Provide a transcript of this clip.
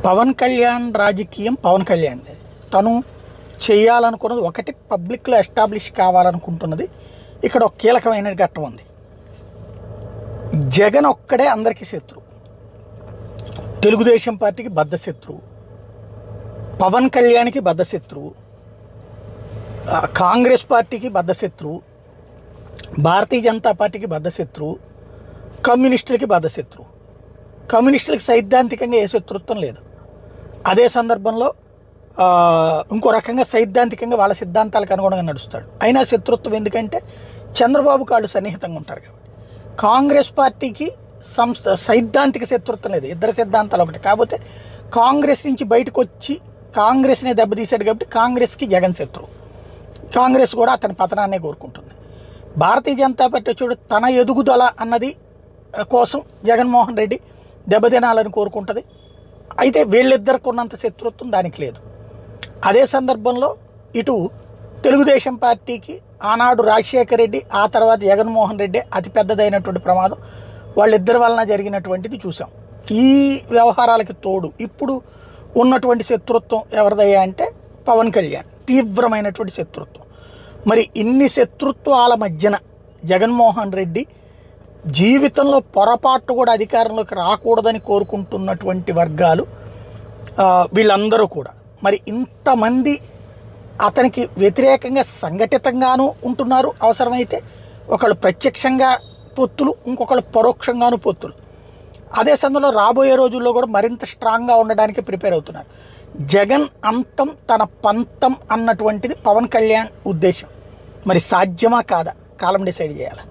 పవన్ కళ్యాణ్ రాజకీయం పవన్ కళ్యాణ్ తను చేయాలనుకున్నది ఒకటి, పబ్లిక్లో ఎస్టాబ్లిష్ కావాలనుకుంటున్నది. ఇక్కడ ఒక కీలకమైన ఘట్టం ఉంది. జగన్ ఒక్కడే అందరికీ శత్రువు, తెలుగుదేశం పార్టీకి బద్ధశత్రువు, పవన్ కళ్యాణ్కి బద్ధశత్రువు, కాంగ్రెస్ పార్టీకి బద్ధశత్రువు, భారతీయ జనతా పార్టీకి బద్ధశత్రువు, కమ్యూనిస్టులకి బద్ధశత్రువు. కమ్యూనిస్టులకి సైద్ధాంతికంగా ఏ శత్రుత్వం లేదు. అదే సందర్భంలో ఇంకో రకంగా సైద్ధాంతికంగా వాళ్ళ సిద్ధాంతాలకు అనుగుణంగా నడుస్తాడు. అయినా శత్రుత్వం ఎందుకంటే చంద్రబాబు కాళ్ళు సన్నిహితంగా ఉంటారు కాబట్టి. కాంగ్రెస్ పార్టీకి సైద్ధాంతిక శత్రుత్వం లేదు, ఇద్దరు సిద్ధాంతాలు ఒకటి. కాకపోతే కాంగ్రెస్ నుంచి బయటకు వచ్చి కాంగ్రెస్నే దెబ్బతీశాడు కాబట్టి కాంగ్రెస్కి జగన్ శత్రువు. కాంగ్రెస్ కూడా అతని పతనాన్నే కోరుకుంటుంది. భారతీయ జనతా పార్టీ చూడు తన ఎదుగుదల అన్నది కోసం జగన్మోహన్ రెడ్డి దెబ్బతినాలని కోరుకుంటుంది. అయితే వీళ్ళిద్దరికి ఉన్నంత శత్రుత్వం దానికి లేదు. అదే సందర్భంలో ఇటు తెలుగుదేశం పార్టీకి ఆనాడు రాజశేఖర రెడ్డి, ఆ తర్వాత జగన్మోహన్ రెడ్డి అతిపెద్దదైనటువంటి ప్రమాదం వాళ్ళిద్దరి వలన జరిగినటువంటిది చూసాం. ఈ వ్యవహారాలకి తోడు ఇప్పుడు ఉన్నటువంటి శత్రుత్వం ఎవరిదయ్యా అంటే పవన్ కళ్యాణ్, తీవ్రమైనటువంటి శత్రుత్వం. మరి ఇన్ని శత్రుత్వాల మధ్యన జగన్మోహన్ రెడ్డి జీవితంలో పొరపాటు కూడా అధికారంలోకి రాకూడదని కోరుకుంటున్నటువంటి వర్గాలు వీళ్ళందరూ కూడా మరి ఇంతమంది అతనికి వ్యతిరేకంగా సంఘటితంగానూ ఉంటున్నారు. అవసరమైతే ఒకళ్ళు ప్రత్యక్షంగా పొత్తులు, ఇంకొకళ్ళు పరోక్షంగానూ పొత్తులు. అదే సమయంలో రాబోయే రోజుల్లో కూడా మరింత స్ట్రాంగ్గా ఉండడానికి ప్రిపేర్ అవుతున్నారు. జగన్ అంతం తన పంతం అన్నటువంటిది పవన్ కళ్యాణ్ ఉద్దేశం. మరి సాధ్యమా కాదా కాలం డిసైడ్ చేయాలి.